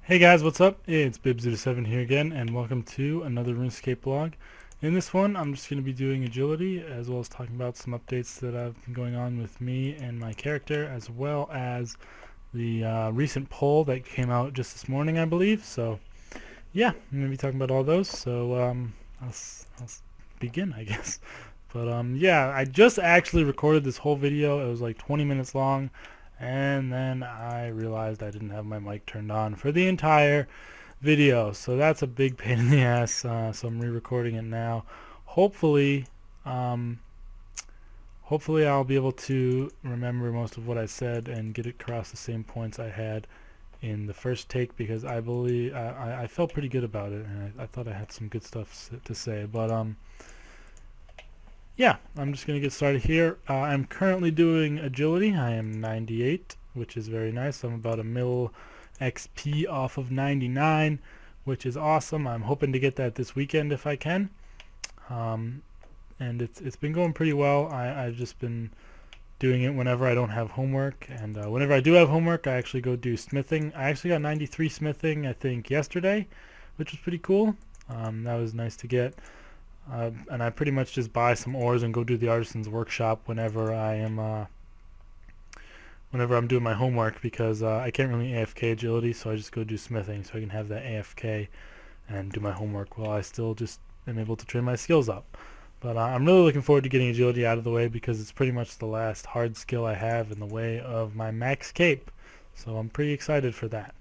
Hey guys, what's up? It's Bib07 here again, and welcome to another Runescape blog. In this one, I'm just going to be doing agility, as well as talking about some updates that have been going on with me and my character, as well as the recent poll that came out just this morning, I believe. So, yeah, I'm going to be talking about all those, so I'll begin, I guess. But, yeah, I just actually recorded this whole video. It was like 20 minutes long. And then I realized I didn't have my mic turned on for the entire video, so that's a big pain in the ass. So I'm re-recording it now. Hopefully, um, hopefully I'll be able to remember most of what I said and get across the same points I had in the first take, because I believe I felt pretty good about it, and I thought I had some good stuff to say. But yeah, I'm just going to get started here. I'm currently doing agility. I am 98, which is very nice. I'm about a mil XP off of 99, which is awesome. I'm hoping to get that this weekend if I can. And it's been going pretty well. I've just been doing it whenever I don't have homework, and whenever I do have homework, I actually go do smithing. I actually got 93 smithing, I think, yesterday, which was pretty cool. That was nice to get. And I pretty much just buy some ores and go do the artisan's workshop whenever I'm doing my homework, because I can't really AFK agility, so I just go do smithing so I can have that AFK and do my homework while I still just am able to train my skills up. But I'm really looking forward to getting agility out of the way, because it's pretty much the last hard skill I have in the way of my max cape. So I'm pretty excited for that.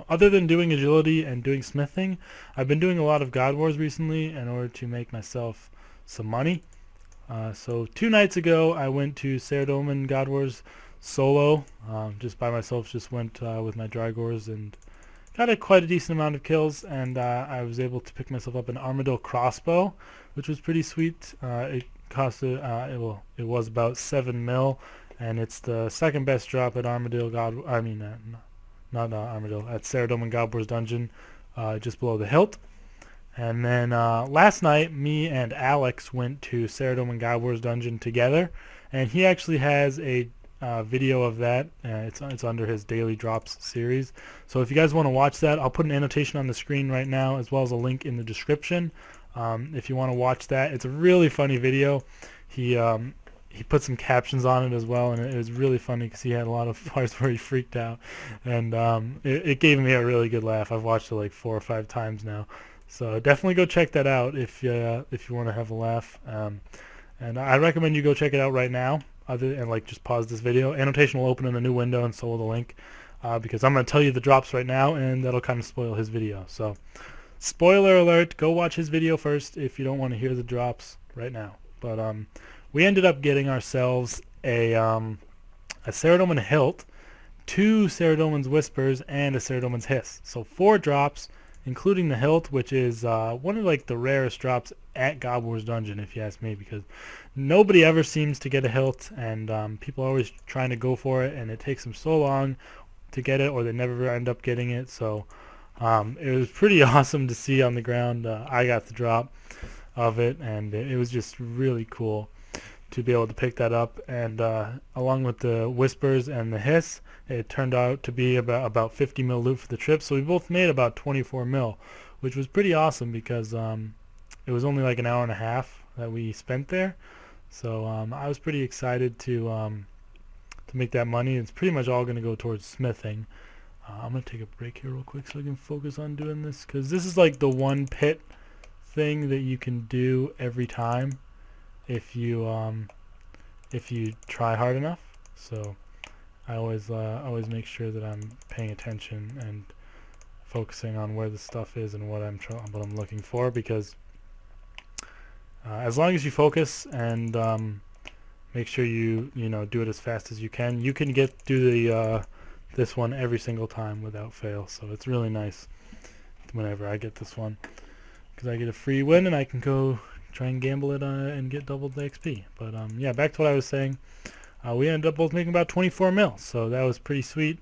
Other than doing agility and doing smithing, I've been doing a lot of God Wars recently in order to make myself some money. So 2 nights ago, I went to Saradomin God Wars solo, just by myself. Just went with my Drygors and got quite a decent amount of kills, and I was able to pick myself up an Armadillo crossbow, which was pretty sweet. It costed, it was about 7 mil, and it's the second best drop at Armadillo not Armadillo, at Saradomin God Wars dungeon, just below the hilt. And then last night, me and Alex went to Saradomin God Wars dungeon together, and he actually has a video of that. It's under his daily drops series. So if you guys want to watch that, I'll put an annotation on the screen right now, as well as a link in the description. If you want to watch that, it's a really funny video. He put some captions on it as well, and it was really funny because he had a lot of parts where he freaked out, and it gave me a really good laugh. I've watched it like 4 or 5 times now, so definitely go check that out if you want to have a laugh. And I recommend you go check it out right now, and like just pause this video. Annotation will open in a new window, and so will the link, because I'm going to tell you the drops right now, and that'll kind of spoil his video. So spoiler alert, go watch his video first if you don't want to hear the drops right now. But we ended up getting ourselves a Saradomin hilt, 2 Saradomin's whispers, and a Saradomin's hiss. So 4 drops, including the hilt, which is one of like the rarest drops at God Wars dungeon, if you ask me, because nobody ever seems to get a hilt, and people are always trying to go for it, and it takes them so long to get it, or they never end up getting it. So it was pretty awesome to see on the ground. I got the drop of it, and it was just really cool to be able to pick that up. And along with the whispers and the hiss, it turned out to be about 50 mil loot for the trip, so we both made about 24 mil, which was pretty awesome, because it was only like an hour and a half that we spent there. So I was pretty excited to make that money. It's pretty much all going to go towards smithing. I'm going to take a break here real quick so I can focus on doing this, because this is like the one pit thing that you can do every time if you try hard enough. So I always make sure that I'm paying attention and focusing on where the stuff is and what I'm looking for, because as long as you focus and make sure you do it as fast as you can get through the this one every single time without fail. So it's really nice whenever I get this one, because I get a free win and I can go try and gamble it and get double the XP. But yeah, back to what I was saying. We ended up both making about 24 mil, so that was pretty sweet,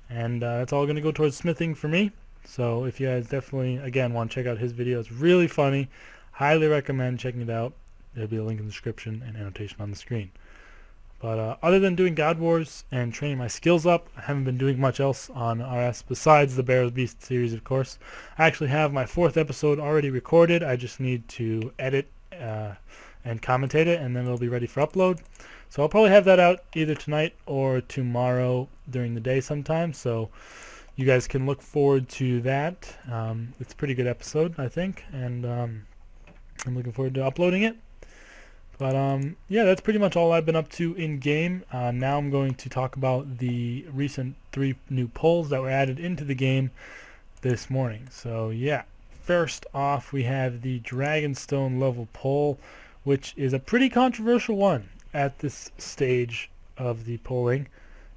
and that's all going to go towards smithing for me. So if you guys definitely, again, want to check out his video, it's really funny. Highly recommend checking it out. There'll be a link in the description and annotation on the screen. But other than doing God Wars and training my skills up, I haven't been doing much else on RS besides the Bear of the Beast series, of course. I actually have my 4th episode already recorded. I just need to edit and commentate it, and then it'll be ready for upload. So I'll probably have that out either tonight or tomorrow during the day sometime. So you guys can look forward to that. It's a pretty good episode, I think, and I'm looking forward to uploading it. But yeah, that's pretty much all I've been up to in game. Now I'm going to talk about the recent 3 new polls that were added into the game this morning. So yeah, first off we have the Dragonstone level poll, which is a pretty controversial one at this stage of the polling.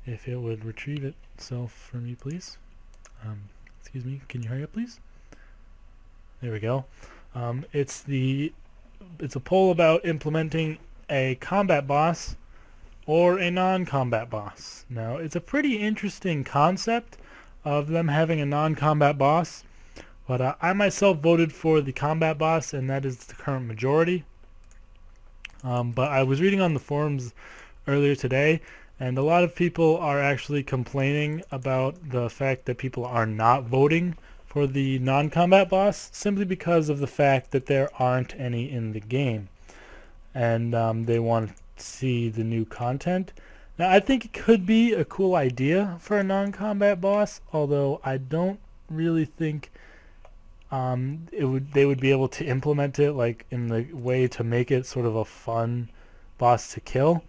If it would retrieve itself for me, please. Excuse me, can you hurry up, please? There we go. It's a poll about implementing a combat boss or a non-combat boss. Now, it's a pretty interesting concept of them having a non-combat boss, but I myself voted for the combat boss, and that is the current majority. But I was reading on the forums earlier today, and a lot of people are actually complaining about the fact that people are not voting for the non-combat boss simply because of the fact that there aren't any in the game, and they want to see the new content. Now, I think it could be a cool idea for a non-combat boss, although I don't really think they would be able to implement it like in the way to make it sort of a fun boss to kill.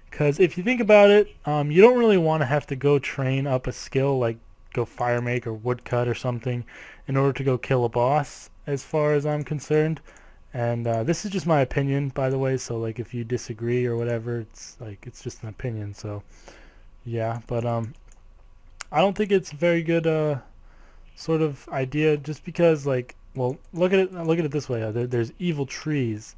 Because if you think about it, you don't really want to have to go train up a skill like go fire make or woodcut or something in order to go kill a boss, as far as I'm concerned. And this is just my opinion, by the way, so like if you disagree or whatever, it's just an opinion. So yeah, but I don't think it's a very good sort of idea, just because, like, well, look at it this way. There's evil trees.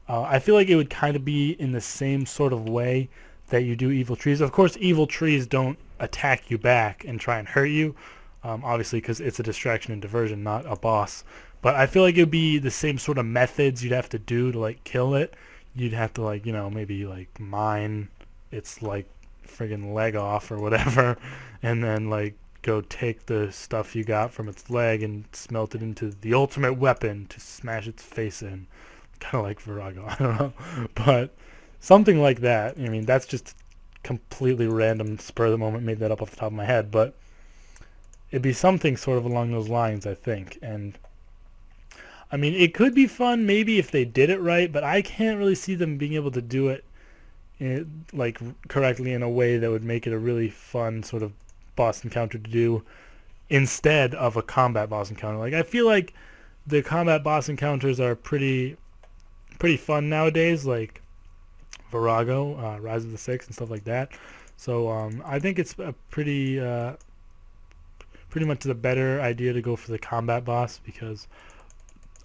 I feel like it would kind of be in the same sort of way that you do evil trees. Of course, evil trees don't attack you back and try and hurt you, obviously, because it's a distraction and diversion, not a boss. But I feel like it would be the same sort of methods you'd have to do to like kill it. You'd have to, like, maybe like mine its like friggin' leg off or whatever, and then like go take the stuff you got from its leg and smelt it into the ultimate weapon to smash its face in. Kind of like Virago, I don't know, but something like that. I mean, that's just completely random, spur of the moment, made that up off the top of my head, but it'd be something sort of along those lines, I think. And I mean, it could be fun maybe if they did it right, but I can't really see them being able to do it like correctly in a way that would make it a really fun sort of boss encounter to do instead of a combat boss encounter. Like, I feel like the combat boss encounters are pretty fun nowadays, like Virago, Rise of the Six, and stuff like that. So I think it's a pretty much the better idea to go for the combat boss, because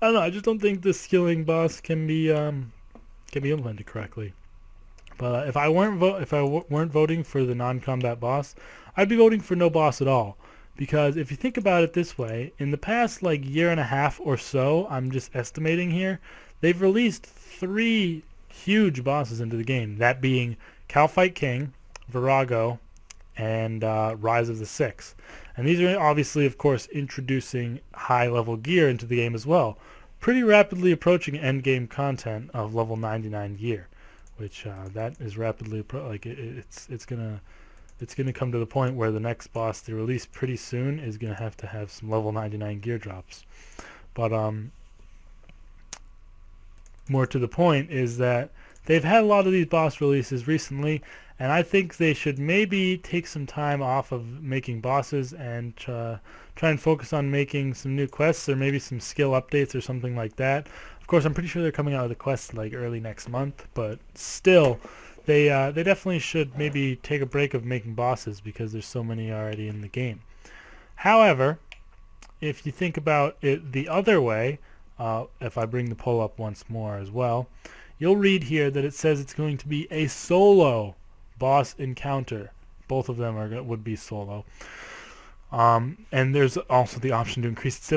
I don't know, I just don't think the skilling boss can be implemented correctly. But if I weren't voting for the non-combat boss, I'd be voting for no boss at all. Because if you think about it this way, in the past like year and a half or so, I'm just estimating here, they've released 3 huge bosses into the game, that being Calfight King, Virago, and Rise of the Six. And these are obviously, of course, introducing high-level gear into the game as well, pretty rapidly approaching endgame content of level 99 gear, which that is rapidly it's gonna come to the point where the next boss they release pretty soon is gonna have to have some level 99 gear drops. But more to the point is that they've had a lot of these boss releases recently, and I think they should maybe take some time off of making bosses and try and focus on making some new quests, or maybe some skill updates or something like that. Of course, I'm pretty sure they're coming out with the quests like early next month, but still, they definitely should maybe take a break of making bosses, because there's so many already in the game. However, if you think about it the other way, if I bring the poll up once more as well, you'll read here that it says it's going to be a solo boss encounter. Both of them would be solo. And there's also the option to increase its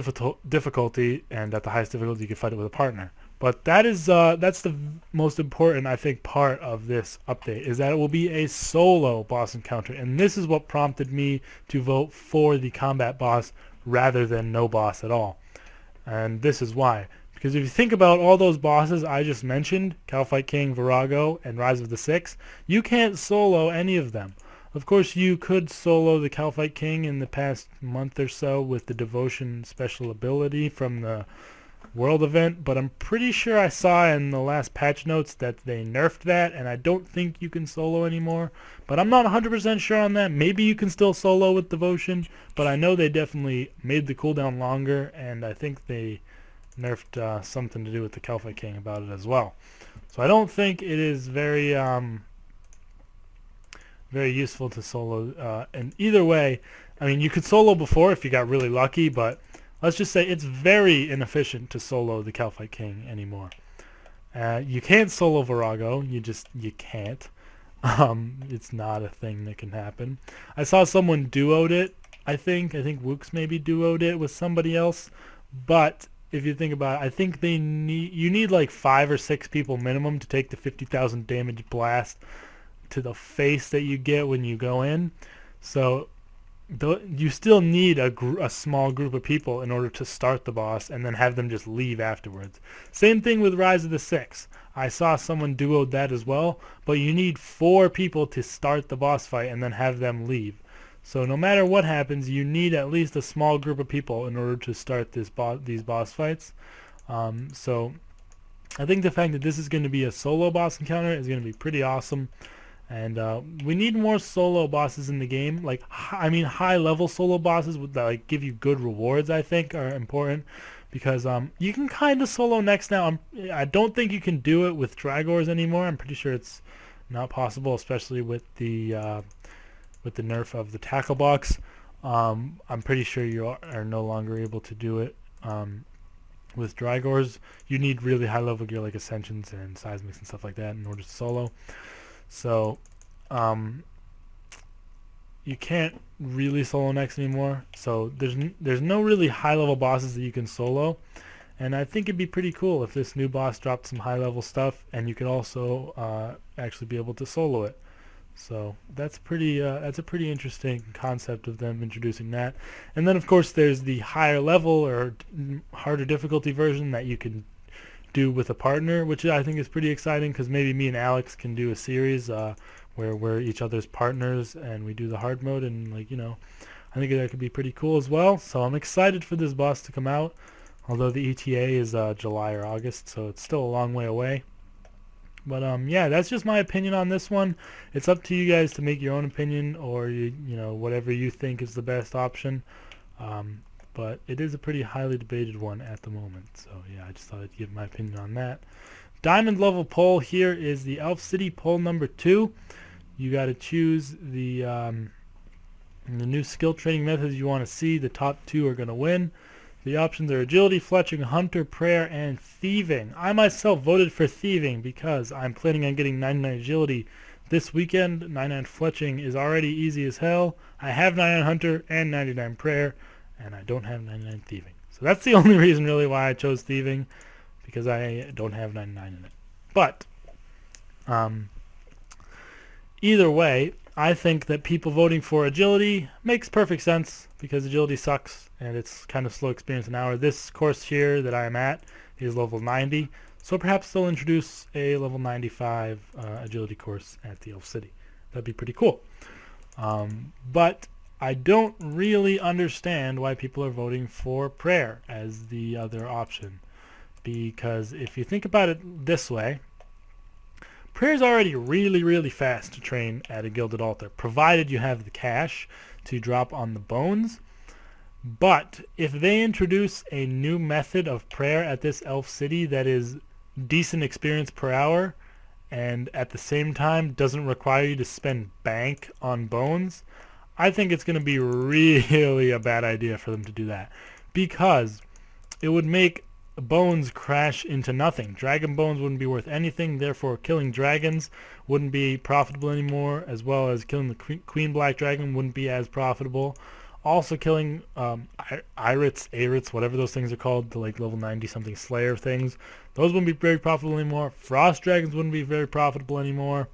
difficulty, and at the highest difficulty you can fight it with a partner. But that's the most important, I think, part of this update, is that it will be a solo boss encounter, and this is what prompted me to vote for the combat boss rather than no boss at all. And this is why. Because if you think about all those bosses I just mentioned, Calfight King, Virago, and Rise of the Six, you can't solo any of them. Of course, you could solo the Calfight King in the past month or so with the Devotion special ability from the World event, but I'm pretty sure I saw in the last patch notes that they nerfed that, and I don't think you can solo anymore. But I'm not 100% sure on that. Maybe you can still solo with Devotion, but I know they definitely made the cooldown longer, and I think they nerfed something to do with the Calfight King about it as well. So I don't think it is very very useful to solo. And either way, I mean, you could solo before if you got really lucky, but let's just say it's very inefficient to solo the Calfight King anymore. You can't solo Virago. You can't. It's not a thing that can happen. I saw someone duoed it. I think Wooks maybe duoed it with somebody else. But if you think about it, I think you need like 5 or 6 people minimum to take the 50,000 damage blast to the face that you get when you go in. So you still need a small group of people in order to start the boss and then have them just leave afterwards. Same thing with Rise of the Six. I saw someone duoed that as well, but you need 4 people to start the boss fight and then have them leave. So no matter what happens, you need at least a small group of people in order to start these boss fights. So I think the fact that this is going to be a solo boss encounter is going to be pretty awesome. And we need more solo bosses in the game. Like, I mean, high-level solo bosses that like give you good rewards, I think, are important. Because you can kind of solo next now. I don't think you can do it with Dragors anymore. I'm pretty sure it's not possible, especially with the nerf of the tackle box. I'm pretty sure you are no longer able to do it with Dragors. You need really high-level gear like Ascensions and Seismics and stuff like that in order to solo. So you can't really solo next anymore. So there's no really high-level bosses that you can solo. And I think it'd be pretty cool if this new boss dropped some high-level stuff and you could also actually be able to solo it. So that's a pretty interesting concept of them introducing that. And then of course there's the higher level or harder difficulty version that you can do with a partner, which I think is pretty exciting because maybe me and Alex can do a series where we're each other's partners and we do the hard mode, and like, you know, I think that could be pretty cool as well. So I'm excited for this boss to come out, although the ETA is July or August, so it's still a long way away. But yeah, that's just my opinion on this one. It's up to you guys to make your own opinion, or you know, whatever you think is the best option. But it is a pretty highly debated one at the moment. So yeah, I just thought I'd give my opinion on that. Diamond level poll here is the Elf City poll number 2. You got to choose the new skill training methods you want to see. The top 2 are going to win. The options are Agility, Fletching, Hunter, Prayer, and Thieving. I myself voted for Thieving because I'm planning on getting 99 Agility this weekend. 99 Fletching is already easy as hell. I have 99 Hunter and 99 Prayer, and I don't have 99 Thieving. So that's the only reason really why I chose Thieving, because I don't have 99 in it. But either way, I think that people voting for Agility makes perfect sense because Agility sucks and it's kind of slow experience an hour. This course here that I am at is level 90, so perhaps they'll introduce a level 95 Agility course at the Elf City. That'd be pretty cool. But I don't really understand why people are voting for Prayer as the other option, because if you think about it this way, Prayer is already really fast to train at a Gilded Altar, provided you have the cash to drop on the bones. But if they introduce a new method of Prayer at this Elf City that is decent experience per hour and at the same time doesn't require you to spend bank on bones, I think it's going to be really a bad idea for them to do that, because it would make bones crash into nothing. Dragon bones wouldn't be worth anything, therefore killing dragons wouldn't be profitable anymore, as well as killing the Queen Black Dragon wouldn't be as profitable. also killing Irits, whatever those things are called, the like level 90 something Slayer things. Those wouldn't be very profitable anymore. Frost Dragons wouldn't be very profitable anymore.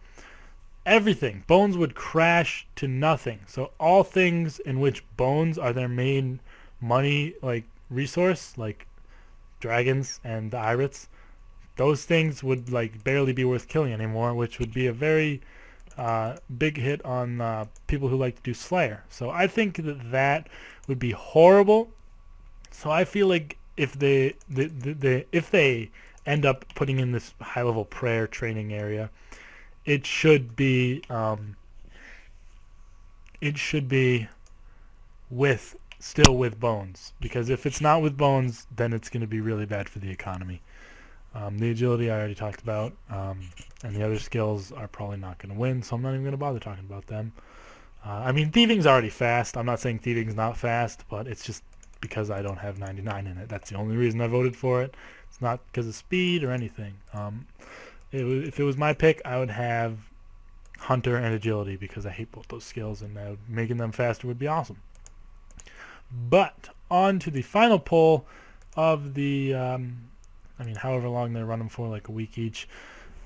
Everything. Bones would crash to nothing. So all things in which bones are their main money like resource, like dragons and the Irits, those things would like barely be worth killing anymore, which would be a very big hit on people who like to do Slayer. So I think that would be horrible. So I feel like if they end up putting in this high level prayer training area, it should be still with bones, because if it's not with bones, then it's going to be really bad for the economy. The agility I already talked about, and the other skills are probably not going to win, so I'm not even going to bother talking about them. I mean, thieving's already fast. I'm not saying thieving's not fast, but it's just because I don't have 99 in it. That's the only reason I voted for it. It's not because of speed or anything. If it was my pick, I would have Hunter and Agility, because I hate both those skills, and making them faster would be awesome. But on to the final poll of the, however long they run them for, like a week each.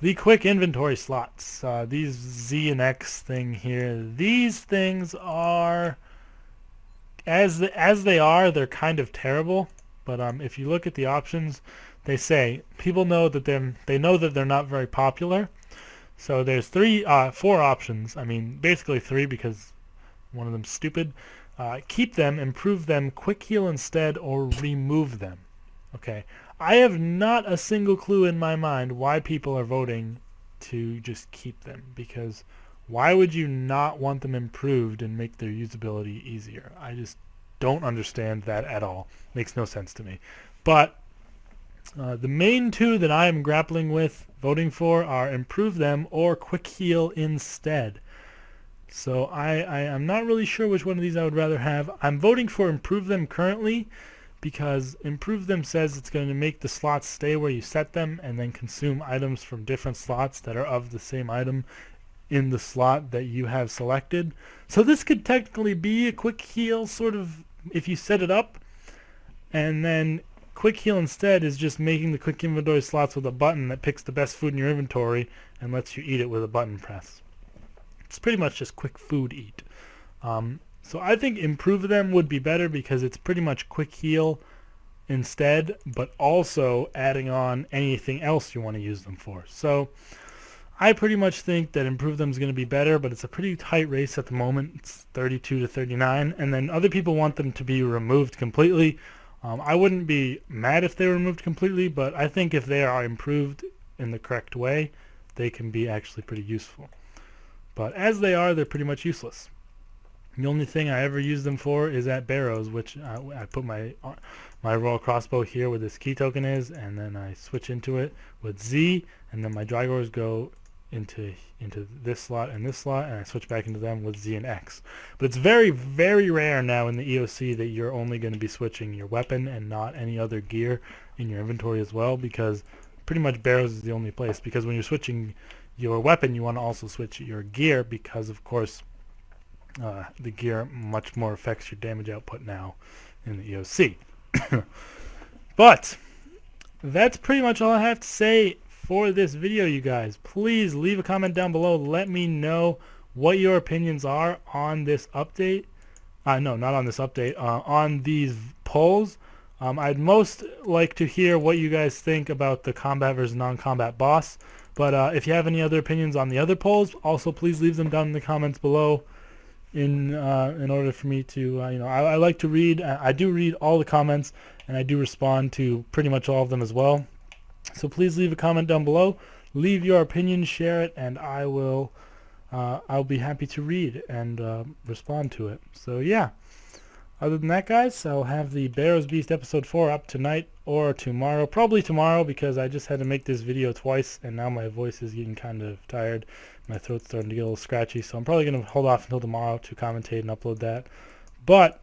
The quick inventory slots. These Z and X thing here. These things are, as they are, they're kind of terrible. But if you look at the options, they say people know that they're not very popular. So there's four options. I mean, basically three, because one of them's stupid. Keep them, improve them, quick heal instead, or remove them. Okay, I have not a single clue in my mind why people are voting to just keep them, because why would you not want them improved and make their usability easier? I just don't understand that at all. Makes no sense to me. But the main two that I am grappling with voting for are improve them or quick heal instead. So I'm not really sure which one of these I would rather have. I'm voting for improve them currently, because improve them says it's going to make the slots stay where you set them and then consume items from different slots that are of the same item in the slot that you have selected. So this could technically be a quick heal, sort of, if you set it up, and then quick heal instead is just making the quick inventory slots with a button that picks the best food in your inventory and lets you eat it with a button press. It's pretty much just quick food eat. So I think improve them would be better, because it's pretty much quick heal instead, but also adding on anything else you want to use them for. So I pretty much think that improve them is going to be better, but it's a pretty tight race at the moment. It's 32 to 39, and then other people want them to be removed completely. I wouldn't be mad if they were removed completely, but I think if they are improved in the correct way, they can be actually pretty useful. But as they are, they're pretty much useless. The only thing I ever use them for is at Barrows, which I put my Royal Crossbow here where this key token is, and then I switch into it with Z, and then my Drygores go into this slot and this slot, and I switch back into them with Z and X. But it's very, very rare now in the EOC that you're only going to be switching your weapon and not any other gear in your inventory as well, because pretty much Barrows is the only place. Because when you're switching your weapon, you want to also switch your gear, because of course the gear much more affects your damage output now in the EOC. But that's pretty much all I have to say for this video, you guys. Please leave a comment down below. Let me know what your opinions are on this update. No, not on this update. On these polls. I'd most like to hear what you guys think about the combat versus non-combat boss. But if you have any other opinions on the other polls, also please leave them down in the comments below. In order for me to, I like to read. I do read all the comments, and I do respond to pretty much all of them as well. So please leave a comment down below. Leave your opinion, share it, and I'll be happy to read and respond to it. So yeah. Other than that, guys, I'll have the Barrows Beast episode 4 up tonight or tomorrow. Probably tomorrow, because I just had to make this video twice, and now my voice is getting kind of tired. My throat's starting to get a little scratchy, so I'm probably going to hold off until tomorrow to commentate and upload that. But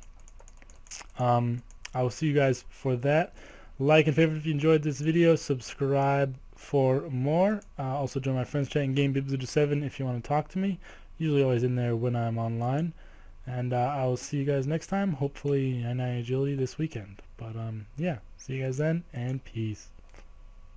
I will see you guys for that. Like and favorite if you enjoyed this video. Subscribe for more. Also join my friends chat in GameBibs7 if you want to talk to me. Usually always in there when I'm online. And I will see you guys next time. Hopefully, NI agility this weekend. But yeah, see you guys then, and peace.